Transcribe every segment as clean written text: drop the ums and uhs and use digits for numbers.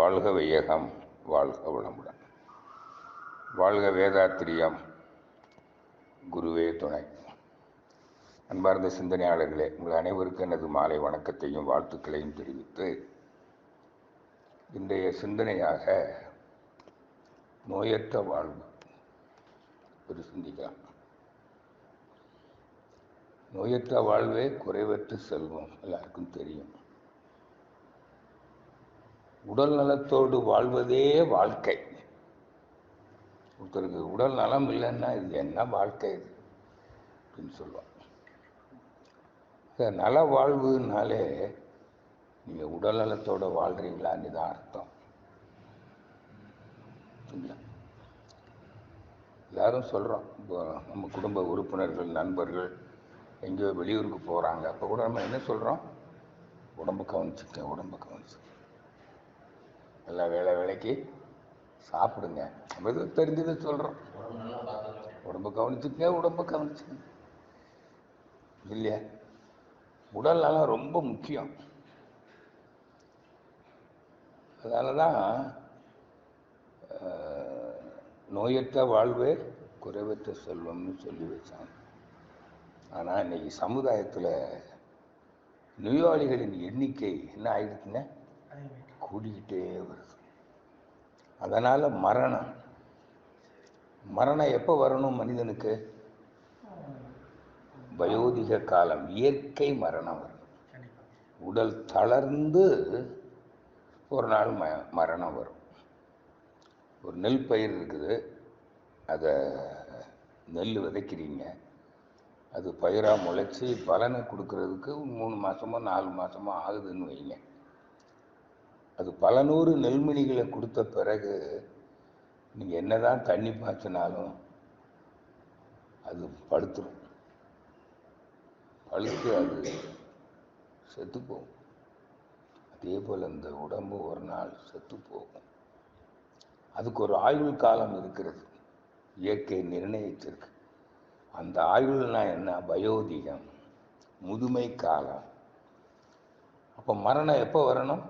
வாழ்க வையகம், வாழ்க வளமுடன். வாழ்க வேதாத்திரியம், குருவே துணை. அன்பார்ந்த சிந்தனையாளர்களே, உங்கள் அனைவருக்கும் எனது மாலை வணக்கத்தையும் வாழ்த்துக்களையும் தெரிவித்து, இன்றைய சிந்தனையாக நோயற்ற வாழ்வு ஒரு சிந்திக்கலாம். நோயற்ற வாழ்வே குறைவற்ற செல்வம், எல்லாருக்கும் தெரியும். உடல் நலத்தோடு வாழ்வதே வாழ்க்கை. ஒருத்தருக்கு உடல் நலம் இல்லைன்னா இது என்ன வாழ்க்கை இது அப்படின்னு சொல்லுவாங்க. நல வாழ்வுனாலே நீங்கள் உடல் நலத்தோடு வாழ்கிறீங்களான்னு தான் அர்த்தம். எல்லாரும் சொல்கிறோம், இப்போ நம்ம குடும்ப உறுப்பினர்கள், நண்பர்கள் எங்கேயோ வெளியூருக்கு போகிறாங்க, அப்போ கூட நம்ம என்ன சொல்கிறோம்? உடம்பு கவனிச்சுக்க, உடம்பு கவனிச்சு எல்லா வேலைக்கு சாப்பிடுங்க. நம்ம எதுவும் தெரிஞ்சதை சொல்கிறோம், உடம்பு கவனிச்சுக்க, உடம்பு கவனிச்சுக்க இல்லையா? உடல் நலம் ரொம்ப முக்கியம். அதனால தான் நோயற்ற வாழ்வே குறைவற்ற செல்வம்னு சொல்லி வச்சாங்க. ஆனால் இன்னைக்கு சமுதாயத்தில் நோயாளிகளின் எண்ணிக்கை என்ன ஆயிடுச்சுங்க? கூடிக்கிட்டே வருது. அதனால் மரணம் எப்போ வரணும் மனிதனுக்கு? வயோதிக காலம், இயற்கை மரணம் வரும். உடல் தளர்ந்து ஒரு நாள் மரணம் வரும். ஒரு நெல் பயிர் இருக்குது, அதை நெல் விதைக்கிறீங்க, அது பயிராக முளைச்சி பலனை கொடுக்கறதுக்கு 3 மாதமோ 4 மாதமோ ஆகுதுன்னு வைங்க. அது பல நூறு நெல்மணிகளை கொடுத்த பிறகு நீங்கள் என்ன தான் தண்ணி பாய்ச்சினாலும் அது பழுத்துடும். பழுத்து அது செத்து போகும். அதே போல் இந்த உடம்பு ஒரு நாள் செத்து போகும். அதுக்கு ஒரு ஆயுள் காலம் இருக்கிறது, இயற்கை நிர்ணயிச்சிருக்கு. அந்த ஆயுள்னா என்ன? வயோதிகம், முதுமை காலம். அப்போ மரணம் எப்போ வரணும்?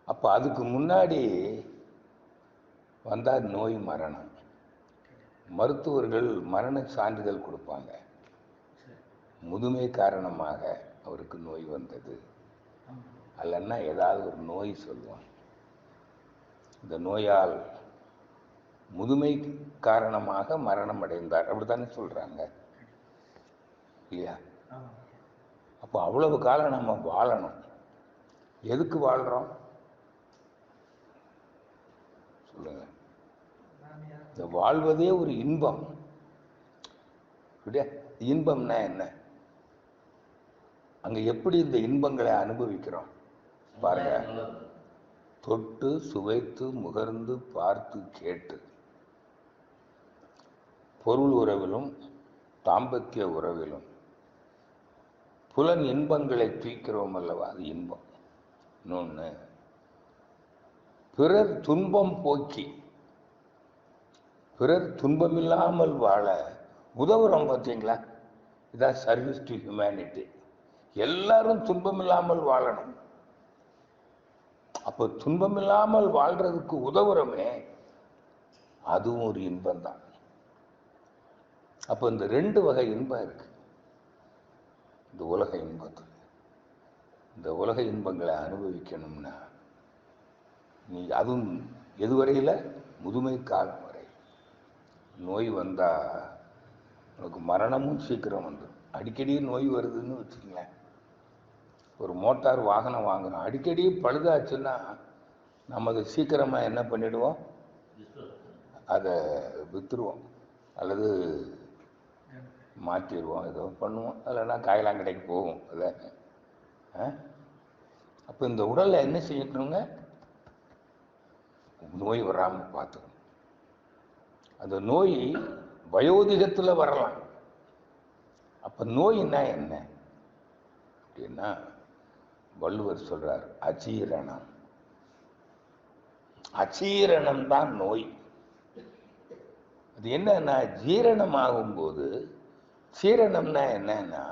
அப்போ அதுக்கு முன்னாடி வந்தால் நோய் மரணம். மருத்துவர்கள் மரண சான்றிதழ் கொடுப்பாங்க, முதுமை காரணமாக அவருக்கு நோய் வந்தது, அல்லன்னா ஏதாவது ஒரு நோய் சொல்லுவாங்க. இந்த நோயால் முதுமை காரணமாக மரணம் அடைந்தார், அப்படித்தானே சொல்றாங்க இல்லையா? அப்போ அவ்வளவு காலம் நம்ம வாழணும். எதுக்கு வாழ்றோம் சொல்லுங்க? இந்த வாழ்வதே ஒரு இன்பம். இன்பம்னா என்ன? அங்க எப்படி இந்த இன்பங்களை அனுபவிக்கிறோம் பாருங்க. தொட்டு சுவைத்து முகர்ந்து பார்த்து கேட்டு பொருள் உறவிலும் தாம்பத்திய உறவிலும் புலன் இன்பங்களை தூக்கிறோம் அல்லவா, அது இன்பம். இன்னொன்று, பிறர் துன்பம் போக்கி பிறர் துன்பமில்லாமல் வாழ உதவுறோம் பார்த்தீங்களா? இதான் சர்வீஸ் டு ஹியூமனிட்டி. எல்லாரும் துன்பமில்லாமல் வாழணும். அப்போ துன்பமில்லாமல் வாழ்றதுக்கு உதவுறோமே, அதுவும் ஒரு இன்பம் தான். அப்போ இந்த 2 வகை இன்பம் இருக்கு இந்த உலக இன்பத்தில். இந்த உலக இன்பங்களை அனுபவிக்கணும்னா நீ அதுவும் எதுவரையில்? முதுமை காலம் வரை. நோய் வந்தால் உனக்கு மரணமும் சீக்கிரம் வந்துடும். அடிக்கடி நோய் வருதுன்னு வச்சுக்கங்களேன். ஒரு மோட்டார் வாகனம் வாங்குறோம், அடிக்கடி பழுதாச்சுன்னா நம்ம அதை சீக்கிரமாக என்ன பண்ணிடுவோம்? அதை விற்றுருவோம் அல்லது மாற்றிடுவோம், ஏதோ பண்ணுவோம். இல்லைன்னா காயலாங்கடைக்கு போவோம். அதை அப்போ இந்த உடலில் என்ன செய்யணுங்க? நோய் வராமல் பார்த்துக்கணும். அந்த நோய் வயோதிகத்தில் வரலாம். அப்போ நோய்னா என்ன அப்படின்னா, வள்ளுவர் சொல்றார், அஜீரணம். அஜீரணம் தான் நோய். அது என்னன்னா, ஜீரணம் ஆகும்போது, சீரணம்னா என்னன்னா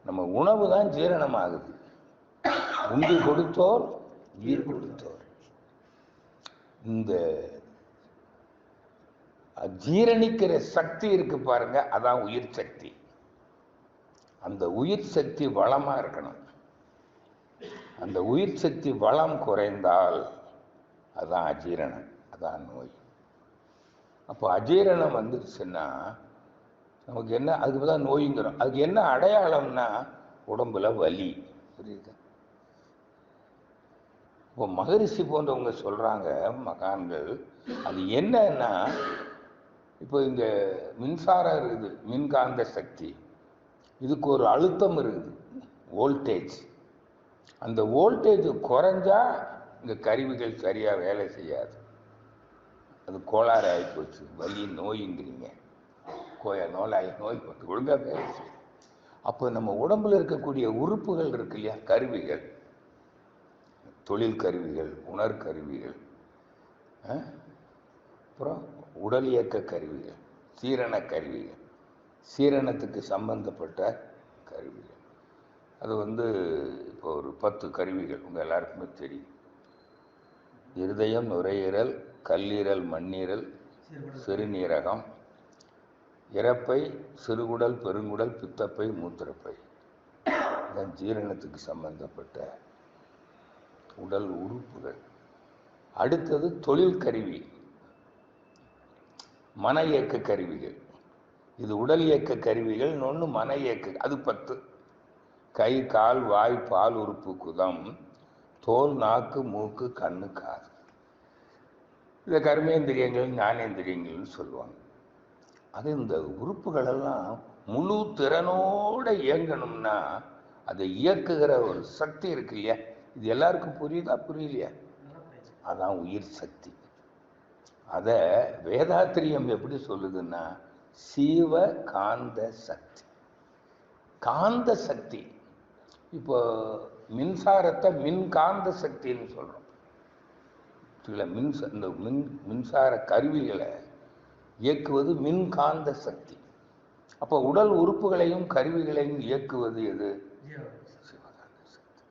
நம்ம உணவு தான் ஜீரணம் ஆகுது. உண்டு கொடுத்தோர் உயிர் கொடுத்தவர். இந்த ஜீரணிக்கிற சக்தி இருக்கு பாருங்க, அதான் உயிர் சக்தி. அந்த உயிர் சக்தி வளமா இருக்கணும். அந்த உயிர் சக்தி வளம் குறைந்தால் அதான் அஜீரணம், அதான் நோய். அப்போ அஜீரணம் வந்துருச்சுன்னா நமக்கு என்ன, அதுக்கு தான் நோய்ங்கிறோம். அதுக்கு என்ன அடையாளம்னா உடம்புல வலி. புரியுது? இப்போ மகரிஷி போன்றவங்க சொல்றாங்க, மகான்கள், அது என்னன்னா, இப்போ இங்க மின்சாரம் இருக்குது, மின்காந்த சக்தி, இதுக்கு ஒரு அழுத்தம் இருக்குது, வோல்டேஜ். அந்த வோல்டேஜ் குறைஞ்சா இந்த கருவிகள் சரியா வேலை செய்யாது, அது கோளாறு ஆகிப்போச்சு, வலி நோய்ங்கிறீங்க. நோய் ஒழுங்கா வேலை செய்யும். அப்போ நம்ம உடம்புல இருக்கக்கூடிய உறுப்புகள் இருக்கு இல்லையா, கருவிகள், தொழில் கருவிகள், உணர்கருவிகள், அப்புறம் உடல் இயக்க கருவிகள், சீரண கருவிகள், சீரணத்துக்கு சம்பந்தப்பட்ட கருவிகள். அது இப்போ ஒரு 10 கருவிகள் உங்கள் எல்லாருக்குமே தெரியும். இருதயம், நுரையீரல், கல்லீரல், மண்ணீரல், சிறுநீரகம், இரைப்பை, சிறுகுடல், பெருங்குடல், பித்தப்பை, மூத்திரப்பை. இதன் ஜீரணத்துக்கு சம்பந்தப்பட்ட உடல் உறுப்புகள். அடுத்தது தொழில் கருவி, மன இயக்க கருவிகள். இது உடல் இயக்க கருவிகள், இன்னொன்று மன இயக்க, அது 10. கை, கால், வாய், பால் உறுப்பு, குதம், தோல், நாக்கு, மூக்கு, கண்ணு, காது. இதை கர்மேந்திரியங்கள், ஞானேந்திரியங்கள்னு சொல்லுவாங்க. அது இந்த உறுப்புகளெல்லாம் முழு திறனோடு இயங்கணும்னா அதை இயக்குகிற ஒரு சக்தி இருக்கு இல்லையா, இது எல்லாருக்கும் புரியுதா புரியலையா? அதான் உயிர் சக்தி. அதை வேதாத்திரியம் எப்படி சொல்லுதுன்னா சீவ காந்த சக்தி. காந்த சக்தி. இப்போ மின்சாரத்தை மின்காந்த சக்தின்னு சொல்றோம். இந்த மின்சார கருவிகளை இயக்குவது மின்காந்த சக்தி. அப்போ உடல் உறுப்புகளையும் கருவிகளையும் இயக்குவது எது? சிவகாந்த சக்தி.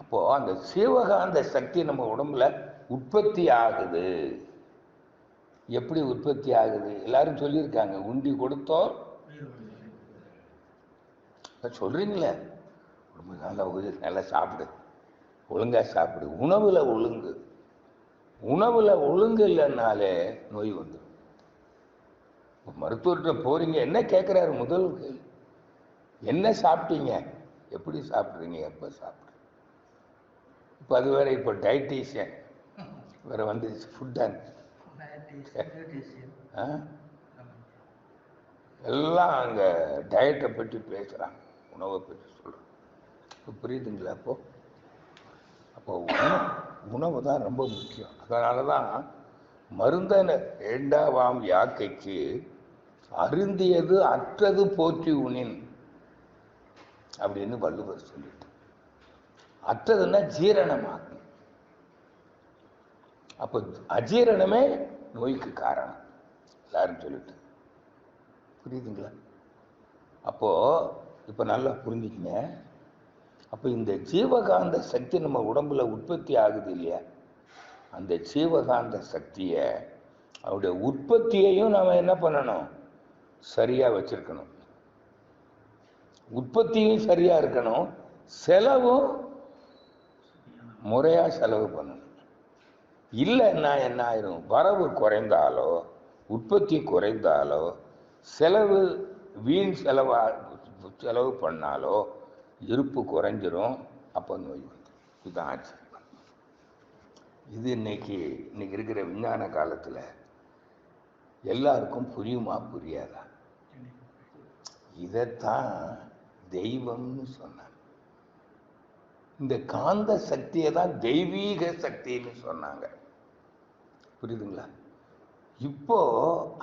அப்போ அந்த சிவகாந்த சக்தி நம்ம உடம்புல உற்பத்தி ஆகுது. எப்படி உற்பத்தி ஆகுது? எல்லாரும் சொல்லியிருக்காங்க, உண்டி கொடுத்தோர் சொல்றீங்களே, நல்லா சாப்பிடு, ஒழுங்கா சாப்பிடு. உணவுல ஒழுங்கு, உணவுல ஒழுங்கு இல்லைன்னாலே நோய் வந்துடும். மருத்துவர்கிட்ட போறீங்க, என்ன கேட்கிறாரு? முதல் கேள்வி, என்ன சாப்பிட்டீங்க, எப்படி சாப்பிட்றீங்க, எப்ப சாப்பிட்றீங்க? இப்போ அது வேற, இப்போ டயட்டீஷியன் வேற வந்துருச்சு, ஃபுட் அண்ட் எல்லாம் அங்க டயட்டை பற்றி பேசுறாங்க, உணவை பற்றி சொல்றாங்க. புரியுதுங்களா? அப்போ உணவு தான் ரொம்ப முக்கியம். அதனாலதான் மருந்தன வேண்டாவாம் யாக்கைக்கு அருந்தியது அற்றது போற்றி உணின் அப்படின்னு வள்ளுவர் சொல்லிட்டு. அற்றதுன்னா ஜீரணமாகும். அப்போ அஜீரணமே நோய்க்கு காரணம், எல்லாரும் சொல்லிட்டு. புரியுதுங்களா? அப்போ இப்ப நல்லா புரிஞ்சுக்கங்க. அப்ப இந்த ஜீவகாந்த சக்தி நம்ம உடம்புல உற்பத்தி ஆகுது இல்லையா, அந்த ஜீவகாந்த சக்தியை, அவருடைய உற்பத்தியையும் நாம என்ன பண்ணணும்? சரியா வச்சிருக்கணும். உற்பத்தியும் சரியா இருக்கணும், செலவும் முறையா செலவு பண்ணணும். இல்லைன்னா என்ன ஆயிரும்? வரவு குறைந்தாலோ உற்பத்தி குறைந்தாலோ செலவு வீண் செலவு பண்ணாலோ இருப்பு குறைஞ்சிரும். அப்போ நோய் வந்துடும். இதுதான் ஆச்சு. இது இன்னைக்கு இருக்கிற விஞ்ஞான காலத்துல எல்லாருக்கும் புரியுமா புரியாதா? இதைத்தான் தெய்வம்னு சொன்னாங்க. இந்த காந்த சக்தியை தான் தெய்வீக சக்தின்னு சொன்னாங்க. புரியுதுங்களா? இப்போ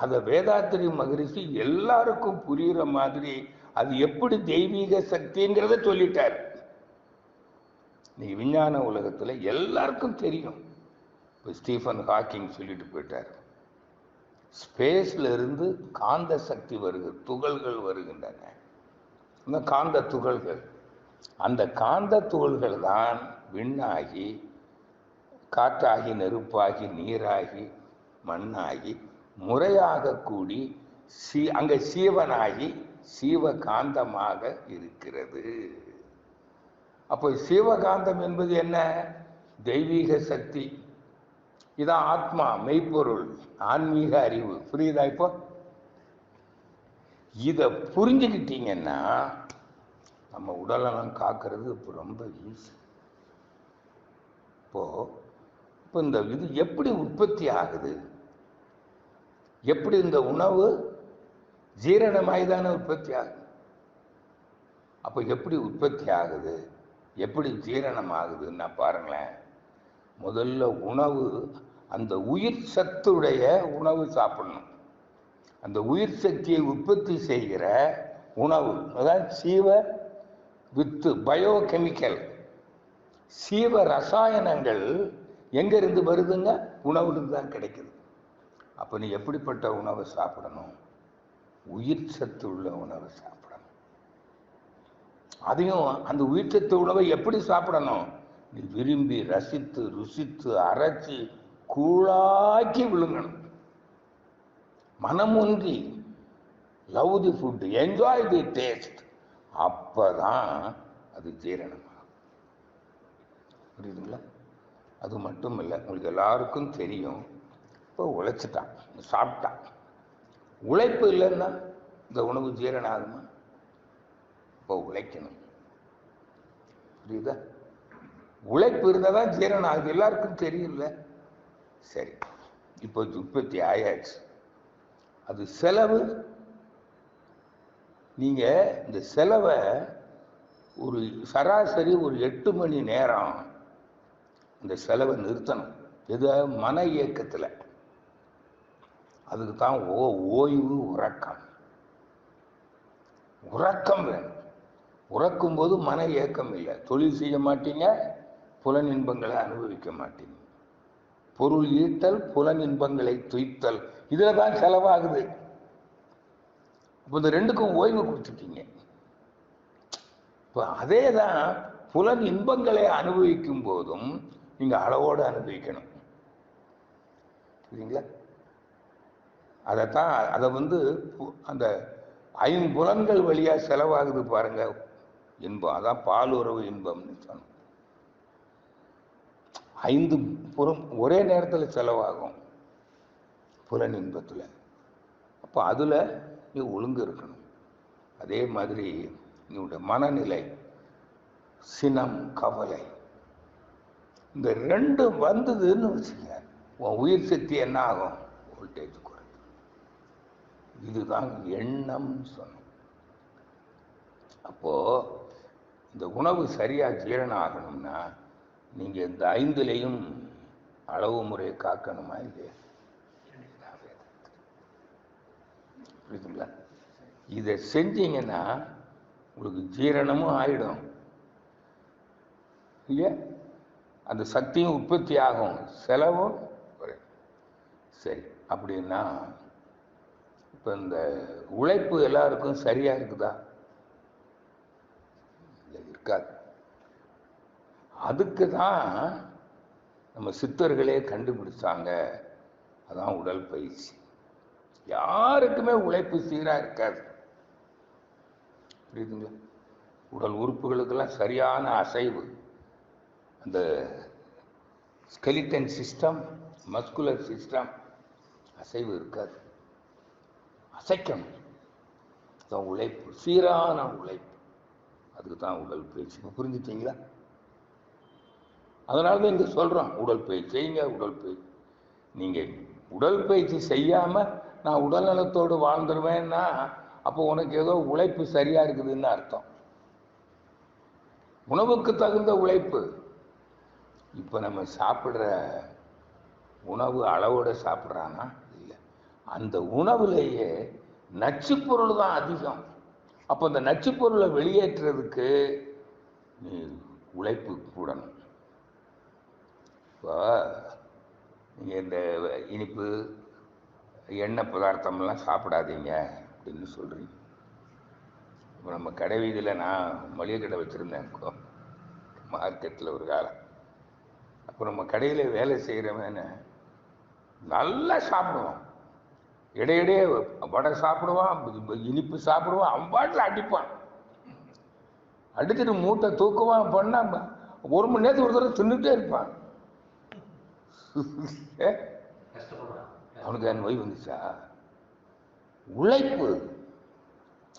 அத வேதாத்திரி மகரிஷி எல்லாருக்கும் புரியுற மாதிரி அது எப்படி தெய்வீக சக்திங்கிறத சொல்லிட்டார். நீ விஞ்ஞான உலகத்துல எல்லாருக்கும் தெரியும். இப்போ ஸ்டீஃபன் ஹாக்கிங் சொல்லிட்டு போயிட்டார், ஸ்பேஸ்ல இருந்து காந்த சக்தி வருகிறது, துகள்கள் வருகின்றன, காந்த துகள்கள். அந்த காந்த துகள்கள் தான் விண்ணாகி காற்றாகி நெருப்பாகி நீராகி மண்ணாகி முறையாக கூடி அங்க சீவனாகி சீவகாந்தமாக இருக்கிறது. அப்போ சீவகாந்தம் என்பது என்ன? தெய்வீக சக்தி. இதான் ஆத்மா, மெய்ப்பொருள், ஆன்மீக அறிவு. புரியுதா? இப்போ இதை புரிஞ்சுக்கிட்டீங்கன்னா நம்ம உடல்நலம் காக்கிறது இப்போ ரொம்ப ஈஸி. இப்போ இந்த இது எப்படி உற்பத்தி ஆகுது? எப்படி இந்த உணவு ஜீரணமாய் தானே உற்பத்தி ஆகுது. அப்போ எப்படி உற்பத்தி ஆகுது, எப்படி ஜீரணம் ஆகுதுன்னா பாருங்களேன். முதல்ல உணவு, அந்த உயிர் சத்துடைய உணவு சாப்பிடணும். அந்த உயிர் சக்தியை உற்பத்தி செய்கிற உணவு, அதாவது சீவ வித்து, பயோகெமிக்கல், சீவ ரசாயனங்கள் எங்கிருந்து வருதுங்க? உணவுலேருந்து தான் கிடைக்குது. அப்போ நீ எப்படிப்பட்ட உணவை சாப்பிடணும்? உயிர் சத்து உள்ள உணவை சாப்பிடணும். அதையும் அந்த உயிர் சத்து உணவை எப்படி சாப்பிடணும்? நீ விரும்பி ரசித்து ருசித்து அரைச்சி கூழாக்கி விழுங்கணும். மனமுன்றி love the food, enjoy the taste. அப்பதான் அது ஜீரணமாகும். புரியுதுங்களா? அது மட்டும் இல்லை, உங்களுக்கு எல்லாருக்கும் தெரியும். இப்போ உழைச்சிட்டான், சாப்பிட்டான். உழைப்பு இல்லைன்னா இந்த உணவு ஜீரணம் ஆகுமா? இப்போ உழைக்கணும். புரியுதா? உழைப்பு இருந்தால் தான் ஜீரணம் ஆகுது. எல்லாருக்கும் தெரியல. சரி, இப்போ உற்பத்தி ஆயாச்சு. அது செலவு. நீங்க இந்த செலவை ஒரு சராசரி ஒரு 8 மணி நேரம் இந்த செலவை நிறுத்தணும். எது? மன இயக்கத்தில். அதுக்கு தான் ஓய்வு, உறக்கம். உறக்கம் வேணும். உறக்கும் போது மன இயக்கம் இல்லை. தொழில் செய்ய மாட்டீங்க, புலன் இன்பங்களை அனுபவிக்க மாட்டீங்க. பொருள் ஈட்டல், புலன் இன்பங்களை துய்த்தல், இதுல தான் செலவாகுது. இப்போ இந்த ரெண்டுக்கும் ஓய்வு கொடுத்துட்டீங்க. இப்போ அதே தான் புலன் இன்பங்களை அனுபவிக்கும் போதும் நீங்க அளவோடு அனுபவிக்கணும். புரியுங்களா? அதை அந்த 5 புலன்கள் வழியா செலவாகுது பாருங்க இன்பம். அதான் பாலுறவு இன்பம்னு சொன்னோம். 5 புறம் ஒரே நேரத்தில் செலவாகும் புலன் இன்பத்தில். அப்போ அதில் நீ ஒழுங்கு இருக்கணும். அதே மாதிரி நீங்களுடைய மனநிலை, சினம், கவலை, இந்த 2 வந்ததுன்னு வச்சுங்க, உன் உயிர் சக்தி என்ன ஆகும்? வோல்டேஜ் குறையும். இதுதான் எண்ணம்னு சொன்னோம். அப்போ இந்த உணவு சரியா ஜீரணம் ஆகணும்னா நீங்க இந்த 5லையும் அளவு முறையை காக்கணுமா இல்லையா? புரியுதுங்களா? இதை செஞ்சீங்கன்னா உங்களுக்கு ஜீரணமும் ஆயிடும் இல்லையா? அந்த சக்தியும் உற்பத்தி ஆகும், செலவும் குறையும். சரி, அப்படின்னா இப்போ இந்த உழைப்பு எல்லாருக்கும் சரியா இருக்குதா? இருக்காது. அதுக்கு தான் நம்ம சித்தர்களே கண்டுபிடிச்சாங்க. அதான் உடற்பயிற்சி. யாருக்குமே உழைப்பு சீராக இருக்காது. புரியுதுங்களா? உடல் உறுப்புகளுக்கெல்லாம் சரியான அசைவு, அந்த ஸ்கெலிட்டன் சிஸ்டம், மஸ்குலர் சிஸ்டம் அசைவு இருக்காது. அசைக்கணும். அதுதான் உழைப்பு, சீரான உழைப்பு. அதுக்கு தான் உடற்பயிற்சி. புரிஞ்சுட்டீங்களா? அதனால தான் இங்கே சொல்கிறோம், உடற்பயிற்சி செய்யுங்க. உடற்பயிற்சி நீங்கள் உடற்பயிற்சி செய்யாமல் நான் உடல் நலத்தோடு வாழ்ந்துருவேன்னா அப்போ உனக்கு ஏதோ உழைப்பு சரியாக இருக்குதுன்னு அர்த்தம். உணவுக்கு தகுந்த உழைப்பு. இப்போ நம்ம சாப்பிட்ற உணவு அளவோடு சாப்பிட்றான்னா இல்லை. அந்த உணவுலேயே நச்சுப்பொருள் தான் அதிகம். அப்போ அந்த நச்சுப்பொருளை வெளியேற்றுறதுக்கு நீ உழைப்பு கூடணும். இப்போ நீங்கள் இந்த இனிப்பு எண்ணெய் பதார்த்தம்லாம் சாப்பிடாதீங்க அப்படின்னு சொல்கிறீங்க. இப்போ நம்ம கடை வீதியில் நான் மளிகை கடை வச்சுருந்தேன். மார்க்கெட்டில் ஒரு காலம். அப்போ நம்ம கடையில் வேலை செய்கிறவன் நல்லா சாப்பிடுவான், இடையிடையே வடை சாப்பிடுவான், இனிப்பு சாப்பிடுவான், அவன் பாட்டில் அடிப்பான், அடிச்சுட்டு மூட்டை தூக்குவான், பண்ணா 1 மணி நேரத்துக்கு ஒரு தடவை தின்னுட்டே இருப்பான். அவனுக்கு நோய் வந்துச்சா? உழைப்பு,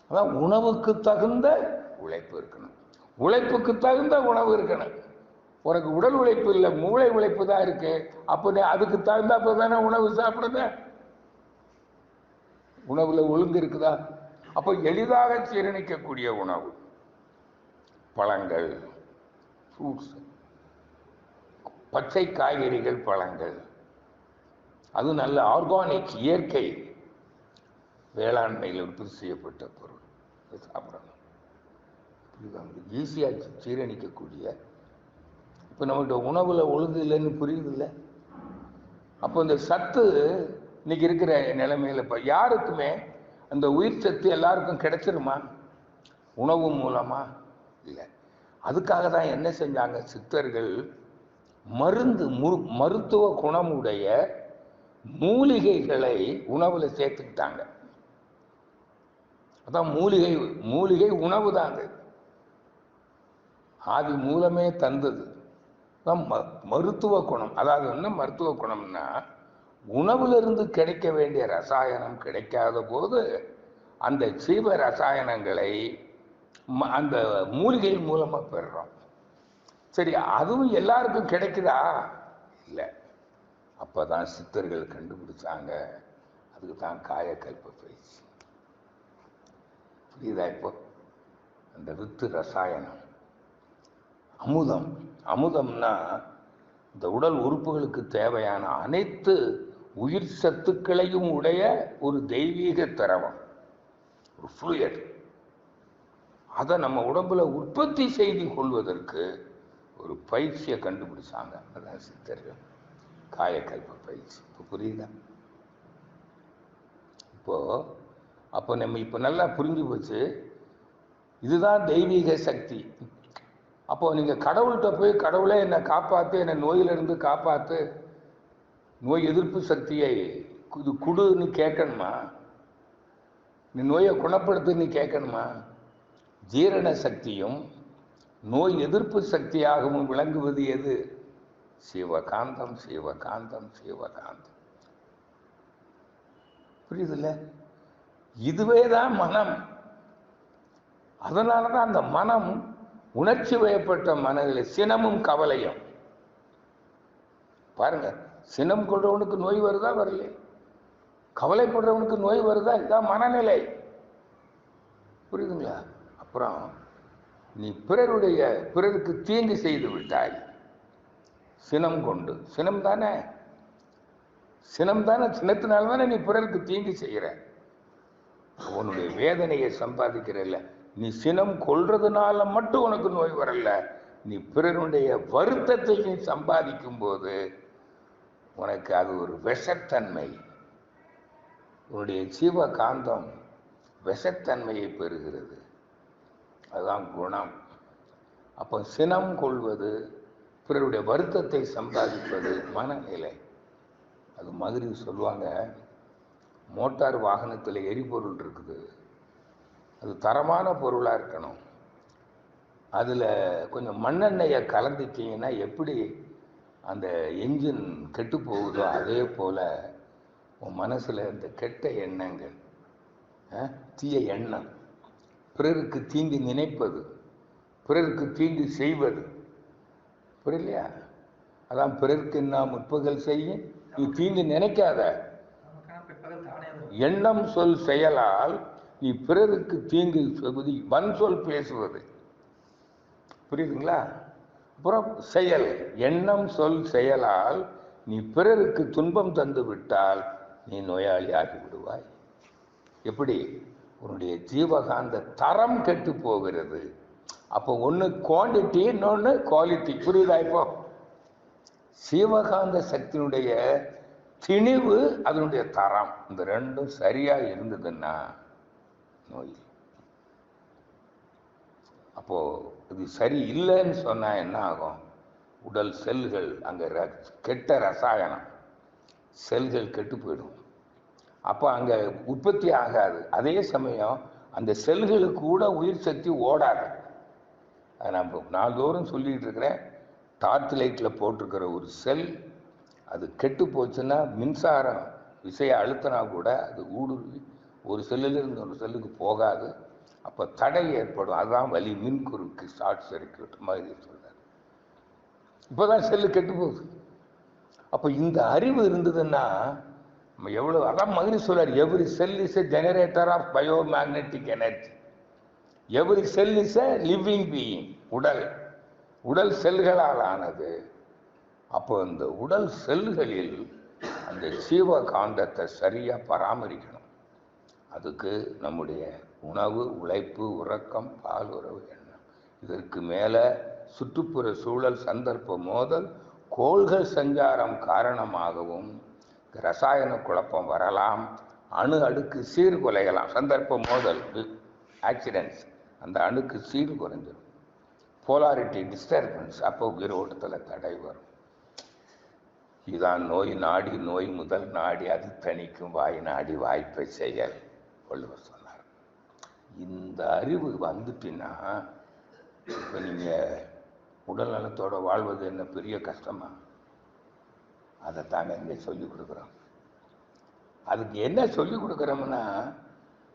அதான் உணவுக்கு தகுந்த உழைப்பு இருக்கணும், உழைப்புக்கு தகுந்த உணவு இருக்கணும். உனக்கு உடல் உழைப்பு இல்லை, மூளை உழைப்பு தான் இருக்கு. அப்போ அதுக்கு தகுந்தாப்ப தானே உணவு சாப்பிடுங்க. உணவுல ஒழுங்கு இருக்குதா? அப்போ எளிதாக ஜீரணிக்கக்கூடிய உணவு, பழங்கள், ஃப்ரூட்ஸ், பச்சை காய்கறிகள், பழங்கள், அது நல்ல ஆர்கானிக், இயற்கை வேளாண்மையில் உற்பத்தி செய்யப்பட்ட பொருள் சாப்பிடணும். ஈஸியாக ஜீரணிக்கக்கூடிய. இப்போ நம்மகிட்ட உணவுல ஒழுங்கு இல்லைன்னு புரியுது இல்லை? அப்போ இந்த சத்து இன்னைக்கு இருக்கிற நிலைமையில இப்போ யாருக்குமே அந்த உயிர் சத்து எல்லாருக்கும் கிடைச்சிருமா உணவு மூலமா? இல்லை. அதுக்காக தான் என்ன செஞ்சாங்க சித்தர்கள், மருத்துவ குணமுடைய மூலிகைகளை உணவுல சேர்த்துக்கிட்டாங்க. அதான் மூலிகை உணவு தாங்க. ஆதி மூலமே தந்தது மருத்துவ குணம். அதாவது என்ன மருத்துவ குணம்னா, உணவுல இருந்து கிடைக்க வேண்டிய ரசாயனம் கிடைக்காத போது அந்த ஜீவ ரசாயனங்களை அந்த மூலிகை மூலமா பெறுறோம். சரி, அதுவும் எல்லாருக்கும் கிடைக்குதா? இல்லை. அப்பதான் சித்தர்கள் கண்டுபிடிச்சாங்க, அதுக்கு தான் காயக்கல்ப பயிற்சி. புரியுதா? இப்போ அந்த வித்து ரசாயனம், அமுதம்னா இந்த உடல் உறுப்புகளுக்கு தேவையான அனைத்து உயிர் சத்துக்களையும் உடைய ஒரு தெய்வீக திரவம், ஒரு ஃப்ளூயிட். அதை நம்ம உடம்புல உற்பத்தி செய்து கொள்வதற்கு ஒரு பயிற்சியை கண்டுபிடிச்சாங்க. அதான் சித்தர்கள் காயக்கல்ப பயிற்சி. இப்போ புரியுதா? அப்போ நம்ம இப்போ நல்லா புரிஞ்சு போச்சு, இதுதான் தெய்வீக சக்தி. அப்போ நீங்க கடவுள்கிட்ட போய், கடவுளே என்னை காப்பாத்து, என்னை நோயிலிருந்து காப்பாத்து, நோய் எதிர்ப்பு சக்தியை இது குடுன்னு கேட்கணுமா? நீ நோயை குணப்படுத்துன்னு கேட்கணுமா? ஜீரண சக்தியும் நோய் எதிர்ப்பு சக்தியாகவும் விளங்குவது எது? சிவகாந்தம், சிவகாந்தம், சிவகாந்தம். புரியுதுல்ல? இதுவே தான் மனம். அதனாலதான் அந்த மனம் உணர்ச்சி வயப்பட்ட மனதில் சினமும் கவலையும். பாருங்க, சினம் கொள்றவனுக்கு நோய் வருதா? வரல. கவலைப்படுறவனுக்கு நோய் வருதா? இதுதான் மனநிலை. புரியுதுங்களா? அப்புறம் நீ பிறருக்கு தீங்கு செய்து விட்டாய், சினம் கொண்டு. சினம் தானே, சினத்தினால தானே நீ பிறருக்கு தீங்கு செய்கிற. உன்னுடைய வேதனையை சம்பாதிக்கிறல்ல. நீ சினம் கொள்றதுனால மட்டும் உனக்கு நோய் வரல, நீ பிறருடைய வருத்தத்தை நீ சம்பாதிக்கும் போது உனக்கு அது ஒரு விஷத்தன்மை. உன்னுடைய ஜீவகாந்தம் விஷத்தன்மையை பெறுகிறது. அதுதான் குணம். அப்போ சினம் கொள்வது, பிறருடைய வருத்தத்தை சம்பாதிப்பது மனநிலை. அது மாதிரி சொல்லுவாங்க, மோட்டார் வாகனத்தில் எரிபொருள் இருக்குது, அது தரமான பொருளாக இருக்கணும். அதில் கொஞ்சம் மண்ணெண்ணெயை கலந்துட்டீங்கன்னா எப்படி அந்த என்ஜின் கெட்டு போகுதோ, அதே போல் உன் மனசில் இந்த கெட்ட எண்ணங்கள், தீய எண்ணம், பிறருக்கு தீங்கு நினைப்பது, பிறருக்கு தீங்கு செய்வது, புரியலையா? அதான் பிறருக்கு நான் முற்பகல் செய்யும், நீ தீங்கு நினைக்காத. எண்ணம் சொல் செயலால் நீ பிறருக்கு தீங்கு சொல்வது, வன் சொல் பேசுவது. புரியுதுங்களா? அப்புறம் செயல், எண்ணம் சொல் செயலால் நீ பிறருக்கு துன்பம் தந்து விட்டால் நீ நோயாளி ஆகி விடுவாய். எப்படி? உன்னுடைய ஜீவகாந்த தரம் கெட்டு போகிறது. அப்போ ஒன்று குவான்டிட்டி, இன்னொன்று குவாலிட்டி. புரியுதா? இப்போ ஜீவகாந்த சக்தியினுடைய திணிவு, அதனுடைய தரம், இந்த ரெண்டும் சரியா இருந்ததுன்னா நோய். அப்போது இது சரி இல்லைன்னு சொன்னால் என்ன ஆகும்? உடல் செல்கள் அங்கே கெட்ட ரசாயனம், செல்கள் கெட்டு போயிடும். அப்போ அங்கே உற்பத்தி ஆகாது. அதே சமயம் அந்த செல்களுக்கு கூட உயிர் சக்தி ஓடாது. அதை நான் நாள்தோறும் சொல்லிகிட்டு இருக்கிறேன். டார்ச் லைட்டில் போட்டிருக்கிற ஒரு செல் அது கெட்டு போச்சுன்னா மின்சாரம் விசையை அழுத்தினா கூட அது ஊடுருவி ஒரு செல்லிலிருந்து ஒரு செல்லுக்கு போகாது. அப்போ தடை ஏற்படும். அதுதான் வலி, மின்குறுக்கு, ஷார்ட் சர்க்யூட் மாதிரி சொல்றாரு. இப்போதான் செல்லு கெட்டு போகுது. அப்போ இந்த அறிவு இருந்ததுன்னா நம்ம எவ்வளோ, அதான் மகிழ்ச்சி சொல்றார், every cell is a generator of bio magnetic energy, every cell is a living being. உடல் செல்களால் ஆனது. அப்போ இந்த உடல் செல்களில் அந்த ஜீவகாந்தத்தை சரியாக பராமரிக்கணும். அதுக்கு நம்முடைய உணவு, உழைப்பு, உறக்கம், பால் உறவு, எண்ணம், இதற்கு மேலே சுற்றுப்புற சூழல், சந்தர்ப்ப மோதல், கோள்கள் சஞ்சாரம் காரணமாகவும் ரசாயன குழப்பம் வரலாம். அணு அடுக்கு சீர்குலையலாம். சந்தர்ப்ப மோதல், ஆக்சிடென்ட்ஸ், அந்த அணுக்கு சீர் குறைஞ்சிடும். போலாரிட்டி டிஸ்டர்பன்ஸ், அப்போ உயிரோட்டத்தில் தடை வரும். இதுதான் நோய் நாடி, நோய் முதல் நாடி, அது தணிக்கும் வாய் நாடி வாய்ப்பை செயல், வள்ளுவர் சொன்னார். இந்த அறிவு வந்துட்டுன்னா இப்போ நீங்கள் உடல் நலத்தோடு வாழ்வது என்ன பெரிய கஷ்டமா? அதை தாங்க இங்கே சொல்லிக் கொடுக்குறோம். அதுக்கு என்ன சொல்லிக் கொடுக்குறோம்னா,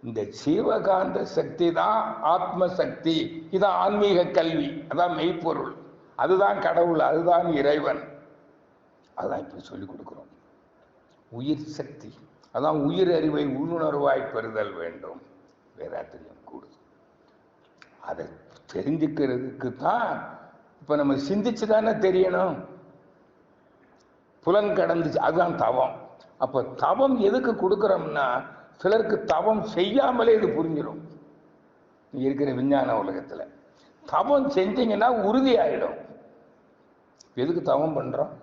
இந்த ஜீவகாந்த சக்தி தான் ஆத்ம சக்தி. இதான் ஆன்மீக கல்வி, அதான் மெய்ப்பொருள், அதுதான் கடவுள், அதுதான் இறைவன். அதான் இப்போ சொல்லிக் கொடுக்குறோம். உயிர் சக்தி, அதான் உயிர் அறிவை உள்ளுணர்வாய் பெறுதல் வேண்டும். வேதாத்திரியம் கூடுது. அதை தெரிஞ்சுக்கிறதுக்கு தான் இப்போ நம்ம சிந்திச்சு தானே தெரியணும். புலன் கடந்துச்சு, அதுதான் தவம். அப்போ தவம் எதுக்கு கொடுக்குறோம்னா, சிலருக்கு தவம் செய்யாமலே இது புரிஞ்சிடும். இருக்கிற விஞ்ஞான உலகத்தில் தவம் செஞ்சீங்கன்னா உறுதி ஆயிடும். எதுக்கு தவம் பண்றோம்?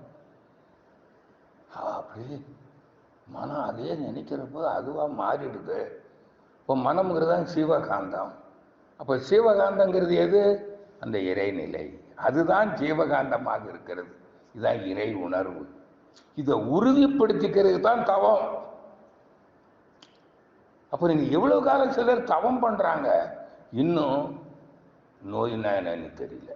அப்படி மனம் அதே நினைக்கிறப்போ அதுவாக மாறிடுது. இப்போ மனம்ங்கிறது தான் ஜீவகாந்தம். அப்போ ஜீவகாந்தங்கிறது எது? அந்த இறைநிலை, அதுதான் ஜீவகாந்தமாக இருக்கிறது. இதுதான் இறை உணர்வு. இதை உறுதிப்படுத்திக்கிறது தான் தவம். அப்போ நீங்கள் எவ்வளோ காலம் சிலர் தவம் பண்ணுறாங்க, இன்னும் நோயினா என்னன்னு தெரியல.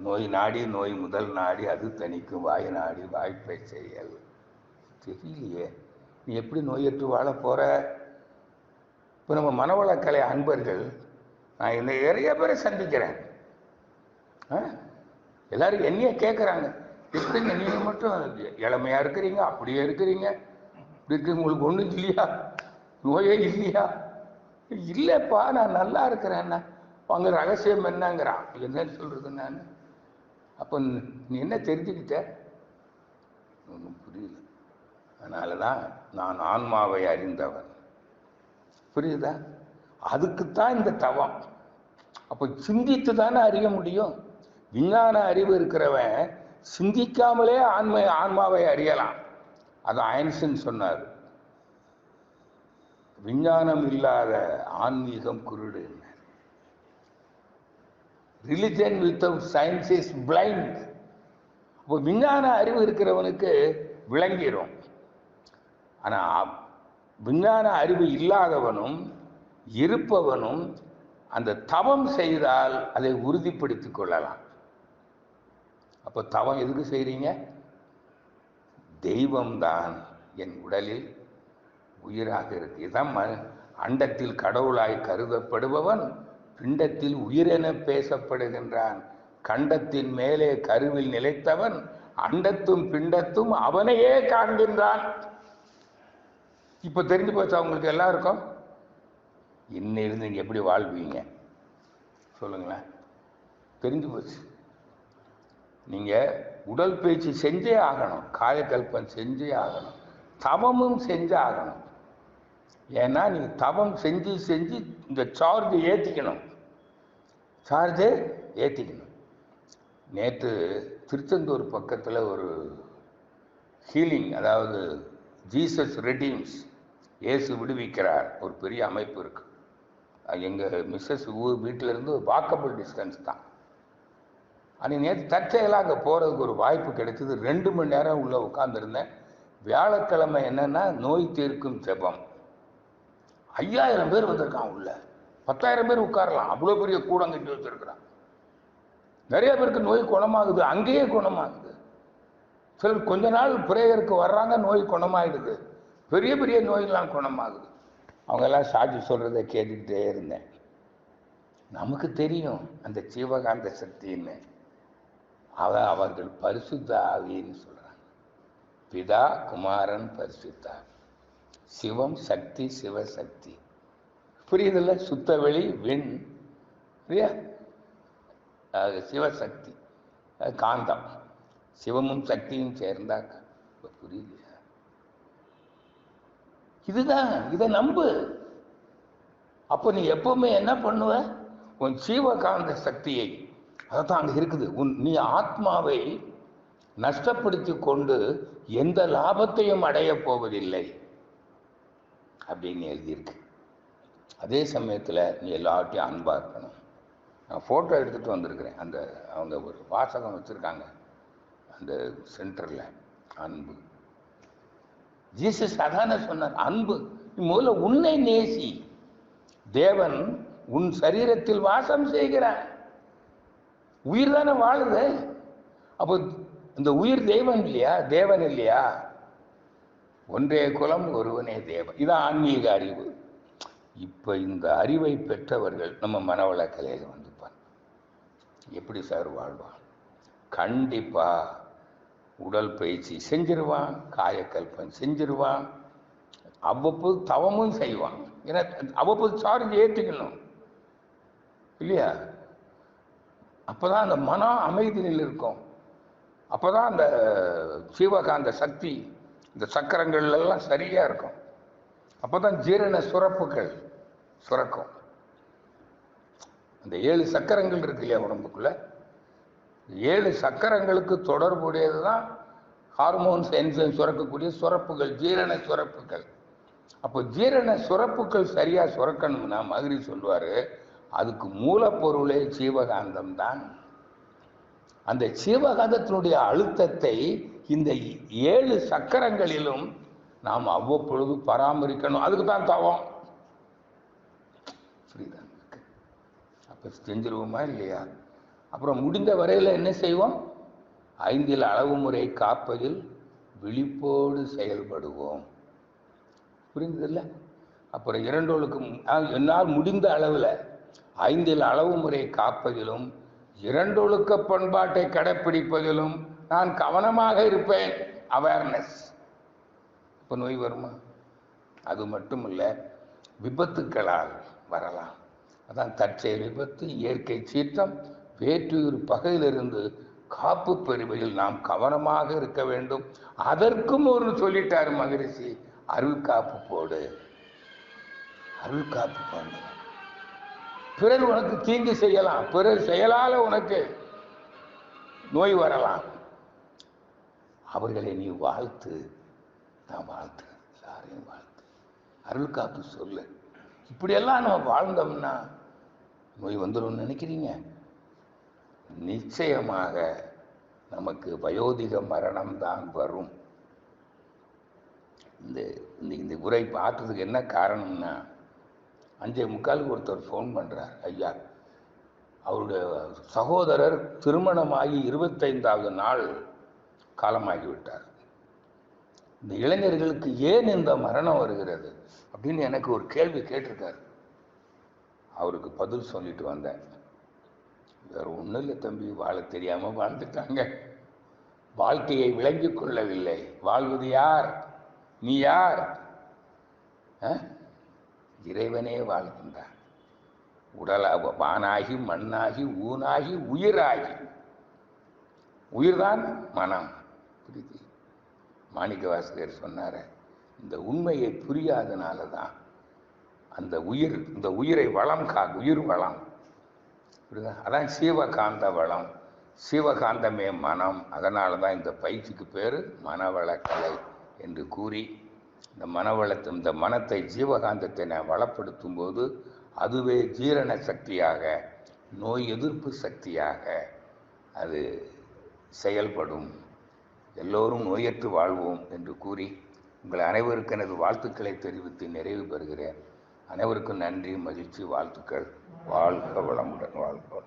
நோய் நாடி, நோய் முதல் நாடி, அது தணிக்கும் வாய் நாடி வாய்ப்பை செயல். தெரியலையே, நீ எப்படி நோயற்று வாழ போற? இப்போ நம்ம மனவளக்கலை அன்பர்கள், நான் இந்த நிறைய பேரை சந்திக்கிறேன். எல்லாரும் என்னைய கேட்குறாங்க, எப்படிங்க நீங்கள் மட்டும் இளமையாக இருக்கிறீங்க, அப்படியே இருக்கிறீங்க, இப்படி இருக்கு, உங்களுக்கு ஒன்றும் இல்லையா, நோயே இல்லையா? இல்லைப்பா, நான் நல்லா இருக்கிறேன்னா. அங்கே ரகசியம் என்னங்கிறான். என்னன்னு சொல்றது நான்? அப்போ நீ என்ன தெரிஞ்சுக்கிட்ட? ஒன்றும் புரியல. அதனால தான் நான் ஆன்மாவை அறிந்தவன். புரியுதா? அதுக்குத்தான் இந்த தவம். அப்போ சிந்தித்து தானே அறிய முடியும். விஞ்ஞான அறிவு இருக்கிறவன் சிந்திக்காமலே ஆன்மாவை அறியலாம். அது ஐன்ஸ்டைன் சொன்னார், விஞ்ஞானம் இல்லாத ஆன்மீகம் குருடு. Religion without science is blind. இப்போ விஞ்ஞான அறிவு இருக்கிறவனுக்கு விளங்கிடும். ஆனால் விஞ்ஞான அறிவு இல்லாதவனும் இருப்பவனும் அந்த தவம் செய்தால் அதை உறுதிப்படுத்திக் கொள்ளலாம். அப்போ தவம் எதுக்கு செய்றீங்க? தெய்வம்தான் என் உடலில் உயிராக இருக்கு. இதான் அண்டத்தில் கடவுளாய் கருதப்படுபவன் பிண்டத்தில் உயிரென பேசப்படுகின்றான். கண்டத்தின் மேலே கருவில் நிலைத்தவன் அண்டத்தும் பிண்டத்தும் அவனையே காண்கின்றான். இப்ப தெரிஞ்சு போச்சு அவங்களுக்கு எல்லாருக்கும். இன்னிருந்து நீங்க எப்படி வாழ்வீங்க சொல்லுங்களேன்? தெரிஞ்சு போச்சு. நீங்க உடல் பயிற்சி செஞ்சே ஆகணும், காயக்கல்பம் செஞ்சே ஆகணும், தவமும் செஞ்சே ஆகணும். ஏன்னா நீங்க தவம் செஞ்சு செஞ்சு இந்த சார்ஜ் ஏற்றிக்கணும். நேற்று திருச்செந்தூர் பக்கத்தில் ஒரு ஹீலிங், அதாவது ஜீசஸ் ரெடீம்ஸ், இயேசு விடுவிக்கிறார், ஒரு பெரிய அமைப்பு இருக்கு. எங்கள் மிஸ்ஸஸ் வீட்டிலேருந்து வாக்கபிள் டிஸ்டன்ஸ் தான். அன்றைக்கி நேற்று தற்செயலாக அங்கே போகிறதுக்கு ஒரு வாய்ப்பு கிடைச்சது. 2 மணி நேரம் உள்ளே உட்காந்துருந்தேன். வியாழக்கிழமை என்னென்னா நோய் தீர்க்கும் ஜெபம். 5000 பேர் வந்திருக்கான். உள்ள 10,000 பேர் உட்காரலாம். அவ்வளோ பெரிய கூடம் கட்டி வச்சுருக்கிறான். நிறைய பேருக்கு நோய் குணமாகுது, அங்கேயே குணமாகுது. சிலர் கொஞ்ச நாள் பிரேயருக்கு வர்றாங்க, நோய் குணமாயிடுது. பெரிய பெரிய நோயெல்லாம் குணமாகுது. அவங்கெல்லாம் சாட்சி சொல்கிறத கேட்டுக்கிட்டே இருந்தேன். நமக்கு தெரியும் அந்த ஜீவகாந்த சக்தின்னு. அவர்கள் பரிசுத்த ஆவின்னு சொல்கிறாங்க. பிதா, குமாரன், பரிசுத்த ஆவி. சிவம் சக்தி, சிவசக்தி. புரியுதில்ல? சுத்தவெளி, விண், இல்லையா? சிவசக்தி, காந்தம். சிவமும் சக்தியும் சேர்ந்தாக்க புரியலையா? இதுதான். இதை நம்பு. அப்போ நீ எப்பவுமே என்ன பண்ணுவ? உன் ஜீவகாந்த சக்தியை, அதான் அங்கே இருக்குது. நீ ஆத்மாவை நஷ்டப்படுத்தி கொண்டு எந்த லாபத்தையும் அடைய போவதில்லை அப்படின்னு எழுதியிருக்கு. அதே சமயத்தில் நீ எல்லார்ட்டையும் அன்பாக இருக்கணும். நான் ஃபோட்டோ எடுத்துகிட்டு வந்திருக்கிறேன். அந்த அவங்க ஒரு வாசகம் வச்சுருக்காங்க அந்த சென்டரில், அன்பு. ஜீசஸ் அதான சொன்னார், அன்பு. நீ முதல்ல உன்னை நேசி. தேவன் உன் சரீரத்தில் வாசம் செய்கிறான். உயிர் தானே வாழுது. அப்போ இந்த உயிர் தெய்வம் இல்லையா? தேவன் இல்லையா? ஒன்றே குலம், ஒருவனே தேவன். இதான் ஆன்மீக அறிவு. இப்போ இந்த அறிவை பெற்றவர்கள் நம்ம மனவள கலையில் வந்துப்பான். எப்படி சார் வாழ்வான்? கண்டிப்பா உடல் பயிற்சி செஞ்சிருவான், காயக்கல்பம் செஞ்சிருவான், அவ்வப்போது தவமும் செய்வான். ஏன்னா அவ்வப்போது சார்ஜ் ஏற்றிக்கணும் இல்லையா? அப்போதான் அந்த மனம் அமைதியில் இருக்கும். அப்போதான் அந்த ஜீவகாந்த சக்தி, இந்த சக்கரங்கள் எல்லாம் சரியா இருக்கும். அப்போதான் ஜீரண சுரப்புகள் சுரக்கும். அந்த 7 சக்கரங்கள் இருக்கு இல்லையா உடம்புக்குள்ள? 7 சக்கரங்களுக்கு தொடர்புடையது தான் ஹார்மோன்ஸ், என்சைம் சுரக்கக்கூடிய சுரப்புகள், ஜீரண சுரப்புகள். அப்போ ஜீரண சுரப்புகள் சரியா சுரக்கணும்னா மகிரி சொல்லுவாரு, அதுக்கு மூலப்பொருளே ஜீவகாந்தம் தான். அந்த ஜீவகாந்தத்தினுடைய அழுத்தத்தை இந்த 7 சக்கரங்களிலும் நாம் அவ்வப்பொழுது பராமரிக்கணும். அதுக்கு தான் தவம். புரியுதா? அப்போ செஞ்சிருவோமா இல்லையா? அப்புறம் முடிந்த வரையில் என்ன செய்வோம்? 5 அளவு முறை காப்பதில் விழிப்போடு செயல்படுவோம். புரிந்ததில்லை? அப்புறம் 2 என்னால் முடிந்த அளவில் 5 அளவு முறை காப்பதிலும் 2 பண்பாட்டை கடைப்பிடிப்பதிலும் நான் கவனமாக இருப்பேன். அவேர்னஸ். இப்போ நோய் வருமா? அது மட்டும் இல்லை, விபத்துக்களால் வரலாம். அதான் தற்செயல் விபத்து, இயற்கை சீற்றம், வேற்றுயிர் பகையிலிருந்து காப்பு பெறுவதில் நாம் கவனமாக இருக்க வேண்டும். அதற்கும் ஒரு சொல்லிட்டார் மகரிஷி, அருள் காப்பு போடு. அருள் காப்பு போடு. பிறர் உனக்கு தீங்கு செய்யலாம், பிறர் செயலால உனக்கு நோய் வரலாம். அவர்களை நீ வாழ்த்து. நான் வாழ்த்துறேன், எல்லாரையும் வாழ்த்து. அருள் காப்பு சொல்லு. இப்படியெல்லாம் நம்ம வாழ்ந்தோம்னா நோய் வந்துடும் நினைக்கிறீங்க? நிச்சயமாக நமக்கு வயோதிக மரணம் தான் வரும். இந்த உரை பார்த்ததுக்கு என்ன காரணம்னா, 5:45 ஒருத்தர் ஃபோன் பண்ணுறார். ஐயா, அவருடைய சகோதரர் திருமணமாகி 25வது நாள் காலமாகிவிட்டார். இந்த இளைஞர்களுக்கு ஏன் இந்த மரணம் வருகிறது அப்படின்னு எனக்கு ஒரு கேள்வி கேட்டிருக்காரு. அவருக்கு பதில் சொல்லிட்டு வந்தேன். வேற ஒன்றும் இல்லை தம்பி, வாழ தெரியாமல் வாழ்ந்துட்டாங்க. வாழ்க்கையை விளங்கி கொள்ளவில்லை. வாழ்வது யார்? நீ யார்? இறைவனே வாழ்கின்றான். உடலாக வானாகி, மண்ணாகி, ஊனாகி, உயிராகி. உயிர்தான் மனம். புரியுது? மாணிக்க வாசகர் சொன்னார், இந்த உண்மையை புரியாதனால தான் அந்த இந்த உயிரை வளம் உயிர் வளம். புரியுதா? அதான் சீவகாந்த வளம். சீவகாந்தமே மனம். அதனால தான் இந்த பயிற்சிக்கு பேர் மனவளக்கலை என்று கூறி, இந்த மனத்தை, ஜீவகாந்தத்தை நான் வளப்படுத்தும் போது அதுவே ஜீரண சக்தியாக, நோய் எதிர்ப்பு சக்தியாக அது செயல்படும். எல்லோரும் நோயற்று வாழ்வோம் என்று கூறி உங்கள் அனைவருக்கும் எனது வாழ்த்துக்களை தெரிவித்து நிறைவு பெறுகிறேன். அனைவருக்கும் நன்றி, மகிழ்ச்சி, வாழ்த்துக்கள். வாழ்க வளமுடன். வாழ்க.